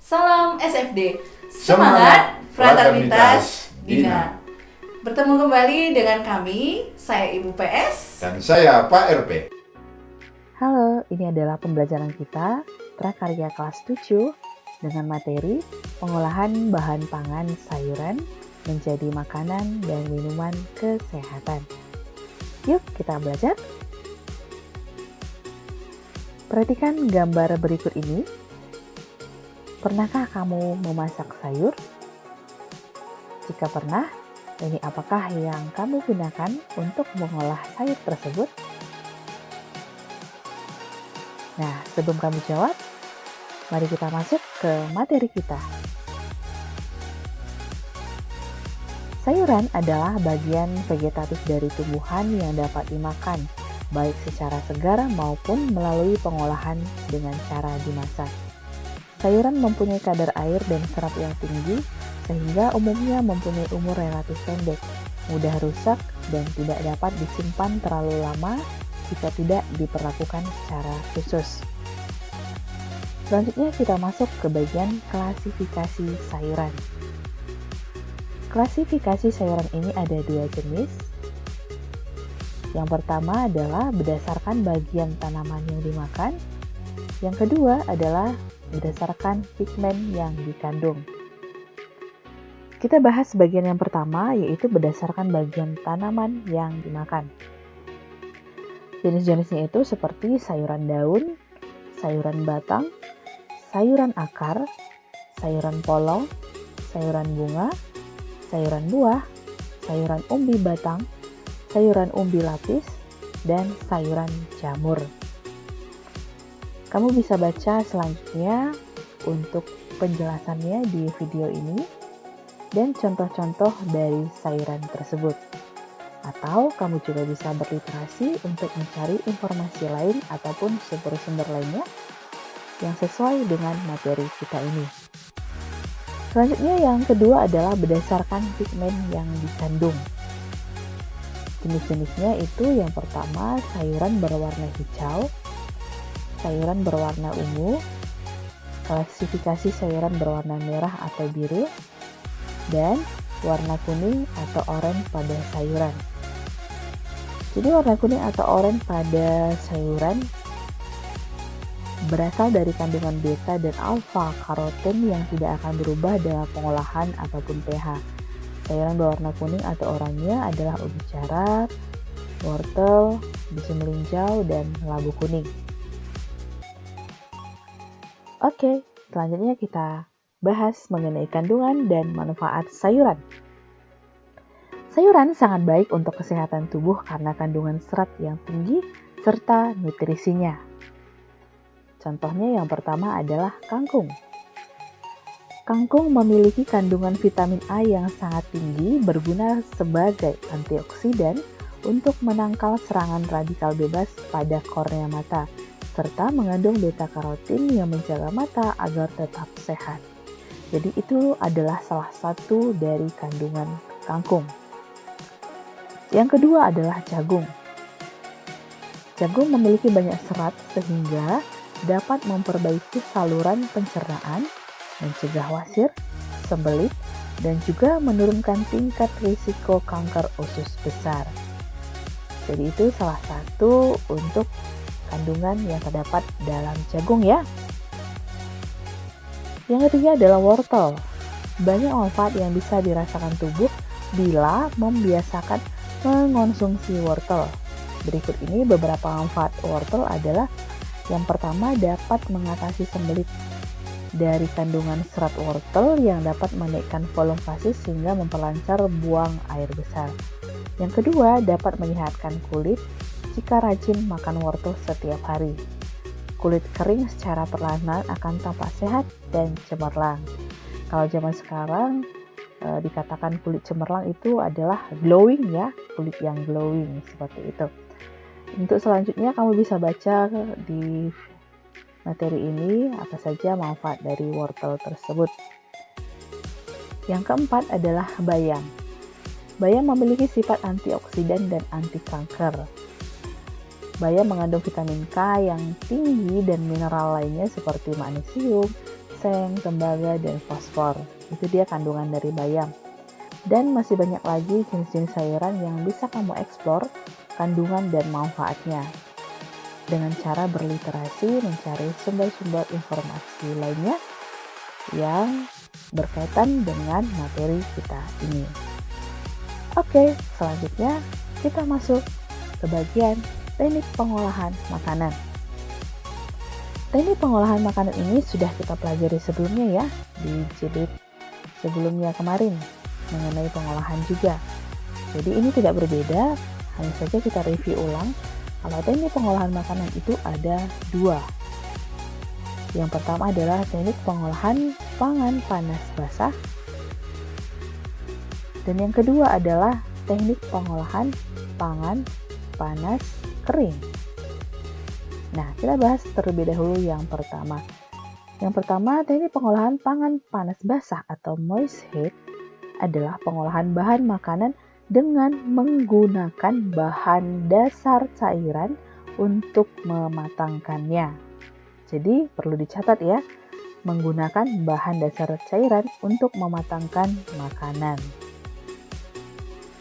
Salam SFD, Semangat Fraternitas Dina. Dina. Bertemu kembali dengan kami, saya Ibu PS. Dan saya Pak RP. Halo, ini adalah pembelajaran kita prakarya kelas 7 dengan materi pengolahan bahan pangan sayuran menjadi makanan dan minuman kesehatan. Yuk kita belajar. Perhatikan gambar berikut ini. Pernahkah kamu memasak sayur? Jika pernah, ini apakah yang kamu gunakan untuk mengolah sayur tersebut? Nah, sebelum kamu jawab, mari kita masuk ke materi kita. Sayuran adalah bagian vegetatif dari tumbuhan yang dapat dimakan, baik secara segar maupun melalui pengolahan dengan cara dimasak. Sayuran mempunyai kadar air dan serat yang tinggi, sehingga umumnya mempunyai umur relatif pendek, mudah rusak, dan tidak dapat disimpan terlalu lama jika tidak diperlakukan secara khusus. Selanjutnya kita masuk ke bagian klasifikasi sayuran. Klasifikasi sayuran ini ada dua jenis. Yang pertama adalah berdasarkan bagian tanaman yang dimakan. Yang kedua adalah berdasarkan pigmen yang dikandung. Kita bahas bagian yang pertama, yaitu berdasarkan bagian tanaman yang dimakan. Jenis-jenisnya itu seperti sayuran daun, sayuran batang, sayuran akar, sayuran polong, sayuran bunga, sayuran buah, sayuran umbi batang, sayuran umbi lapis, dan sayuran jamur. Kamu bisa baca selanjutnya untuk penjelasannya di video ini dan contoh-contoh dari sayuran tersebut. Atau kamu juga bisa berliterasi untuk mencari informasi lain ataupun sumber-sumber lainnya yang sesuai dengan materi kita ini. Selanjutnya yang kedua adalah berdasarkan pigmen yang dikandung. Jenis-jenisnya itu yang pertama sayuran berwarna hijau, sayuran berwarna ungu, klasifikasi sayuran berwarna merah atau biru, dan warna kuning atau oranye pada sayuran. Jadi warna kuning atau oranye pada sayuran berasal dari kandungan beta dan alfa karoten yang tidak akan berubah dalam pengolahan ataupun pH. Sayuran berwarna kuning atau oranye adalah ubi jalar, wortel, biji melinjau, dan labu kuning. Oke, selanjutnya kita bahas mengenai kandungan dan manfaat sayuran. Sayuran sangat baik untuk kesehatan tubuh karena kandungan serat yang tinggi serta nutrisinya. Contohnya yang pertama adalah kangkung. Kangkung memiliki kandungan vitamin A yang sangat tinggi, berguna sebagai antioksidan untuk menangkal serangan radikal bebas pada kornea mata, serta mengandung beta-karotin yang menjaga mata agar tetap sehat. Jadi itu adalah salah satu dari kandungan kangkung. Yang kedua adalah jagung. Jagung memiliki banyak serat sehingga dapat memperbaiki saluran pencernaan, mencegah wasir, sembelit, dan juga menurunkan tingkat risiko kanker usus besar. Jadi itu salah satu untuk kandungan yang terdapat dalam jagung ya. Yang ketiga adalah wortel. Banyak manfaat yang bisa dirasakan tubuh bila membiasakan mengonsumsi wortel. Berikut ini beberapa manfaat wortel adalah yang pertama dapat mengatasi sembelit. Dari kandungan serat wortel yang dapat menaikkan volume fasis sehingga memperlancar buang air besar. Yang kedua dapat menyehatkan kulit jika rajin makan wortel setiap hari. Kulit kering secara perlahan akan tampak sehat dan cemerlang. Kalau zaman sekarang dikatakan kulit cemerlang itu adalah glowing ya, kulit yang glowing seperti itu. Untuk selanjutnya kamu bisa baca di materi ini apa saja manfaat dari wortel tersebut. Yang keempat adalah bayam. Bayam memiliki sifat antioksidan dan anti kanker. Bayam mengandung vitamin K yang tinggi dan mineral lainnya seperti magnesium, ginseng, tembaga, dan fosfor. Itu dia kandungan dari bayam. Dan masih banyak lagi jenis-jenis sayuran yang bisa kamu eksplor kandungan dan manfaatnya dengan cara berliterasi mencari sumber-sumber informasi lainnya yang berkaitan dengan materi kita ini. Oke, selanjutnya kita masuk ke bagian teknik pengolahan makanan. Teknik pengolahan makanan ini sudah kita pelajari sebelumnya ya, di jilid sebelumnya kemarin mengenai pengolahan juga. Jadi ini tidak berbeda, hanya saja kita review ulang. Kalau teknik pengolahan makanan itu ada 2. Yang pertama adalah teknik pengolahan pangan panas basah. Dan yang kedua adalah teknik pengolahan pangan panas kering. Nah, kita bahas terlebih dahulu yang pertama. Yang pertama, teknik pengolahan pangan panas basah atau moist heat adalah pengolahan bahan makanan dengan menggunakan bahan dasar cairan untuk mematangkannya. Jadi, perlu dicatat ya, menggunakan bahan dasar cairan untuk mematangkan makanan.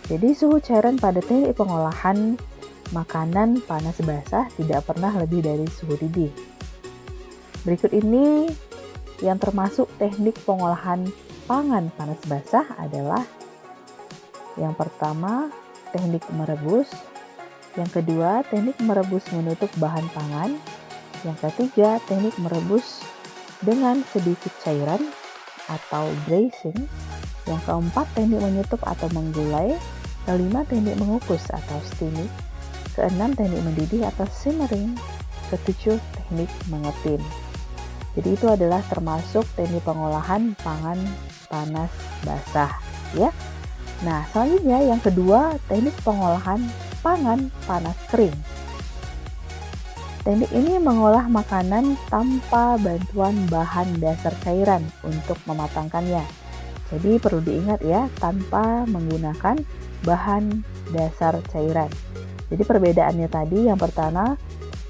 Jadi suhu cairan pada teknik pengolahan makanan panas basah tidak pernah lebih dari suhu didih. Berikut ini yang termasuk teknik pengolahan pangan panas basah adalah yang pertama teknik merebus, yang kedua teknik merebus menutup bahan pangan, yang ketiga teknik merebus dengan sedikit cairan atau braising, yang keempat teknik menyetup atau menggulai, kelima teknik mengukus atau steaming, keenam teknik mendidih atau simmering, ketujuh teknik mengetim. Jadi itu adalah termasuk teknik pengolahan pangan panas basah ya. Nah, selanjutnya yang kedua teknik pengolahan pangan panas kering. Teknik ini mengolah makanan tanpa bantuan bahan dasar cairan untuk mematangkannya. Jadi perlu diingat ya, tanpa menggunakan bahan dasar cairan. Jadi perbedaannya tadi, yang pertama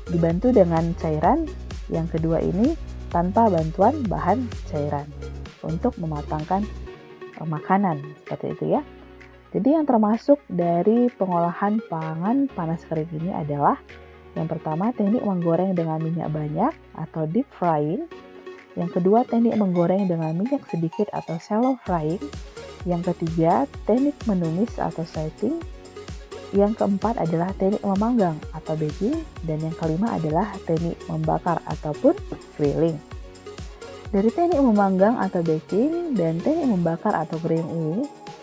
dibantu dengan cairan, yang kedua ini tanpa bantuan bahan cairan untuk mematangkan makanan, seperti itu ya. Jadi yang termasuk dari pengolahan pangan panas kering ini adalah yang pertama teknik menggoreng dengan minyak banyak atau deep frying, yang kedua teknik menggoreng dengan minyak sedikit atau shallow frying, yang ketiga teknik menumis atau sauteing, yang keempat adalah teknik memanggang atau baking, dan yang kelima adalah teknik membakar ataupun grilling. Dari teknik memanggang atau baking dan teknik membakar atau grilling ini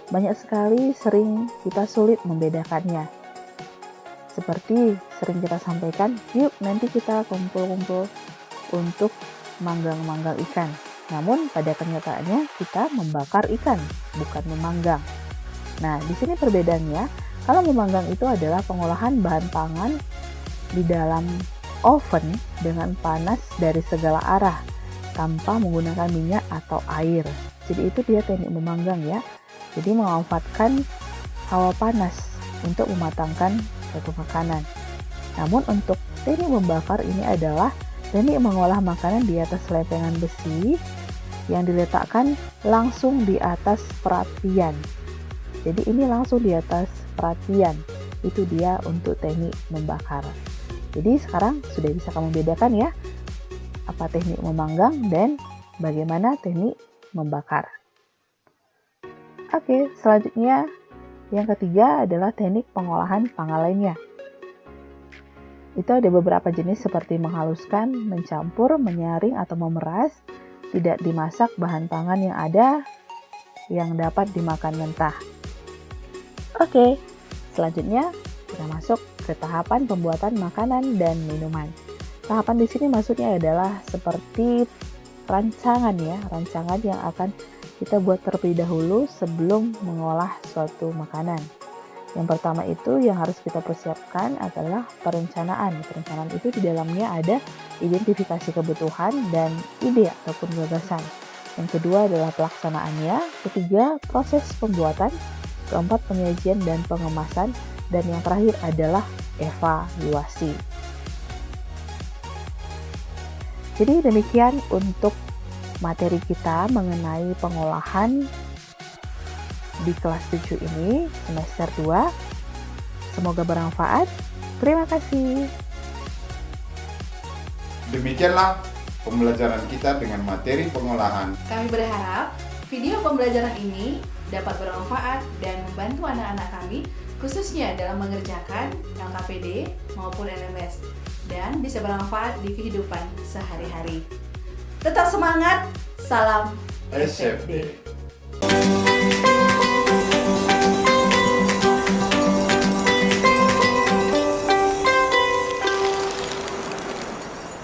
banyak sekali sering kita sulit membedakannya. Seperti sering kita sampaikan, yuk nanti kita kumpul-kumpul untuk manggang-manggang ikan. Namun pada kenyataannya kita membakar ikan, bukan memanggang. Nah, di sini perbedaannya, kalau memanggang itu adalah pengolahan bahan pangan di dalam oven dengan panas dari segala arah tanpa menggunakan minyak atau air. Jadi itu dia teknik memanggang ya. Jadi memanfaatkan hawa panas untuk mematangkan suatu makanan. Namun untuk teknik membakar ini adalah teknik mengolah makanan di atas lempengan besi yang diletakkan langsung di atas perapian. Jadi ini langsung di atas perapian. Itu dia untuk teknik membakar. Jadi sekarang sudah bisa kamu bedakan ya, apa teknik memanggang dan bagaimana teknik membakar. Oke, selanjutnya yang ketiga adalah teknik pengolahan pangan lainnya. Itu ada beberapa jenis seperti menghaluskan, mencampur, menyaring atau memeras, tidak dimasak bahan pangan yang ada yang dapat dimakan mentah. Oke, selanjutnya kita masuk ke tahapan pembuatan makanan dan minuman. Tahapan di sini maksudnya adalah seperti rancangan ya, rancangan yang akan kita buat terlebih dahulu sebelum mengolah suatu makanan. Yang pertama itu yang harus kita persiapkan adalah perencanaan. Perencanaan itu di dalamnya ada identifikasi kebutuhan dan ide ataupun gagasan. Yang kedua adalah pelaksanaannya. Ketiga, proses pembuatan. Keempat, penyajian dan pengemasan. Dan yang terakhir adalah evaluasi. Jadi demikian untuk materi kita mengenai pengolahan di kelas 7 ini, semester 2. Semoga bermanfaat. Terima kasih. Demikianlah pembelajaran kita dengan materi pengolahan. Kami berharap video pembelajaran ini dapat bermanfaat dan membantu anak-anak kami, khususnya dalam mengerjakan LKPD maupun LMS, dan bisa bermanfaat di kehidupan sehari-hari. Tetap semangat, salam SFD.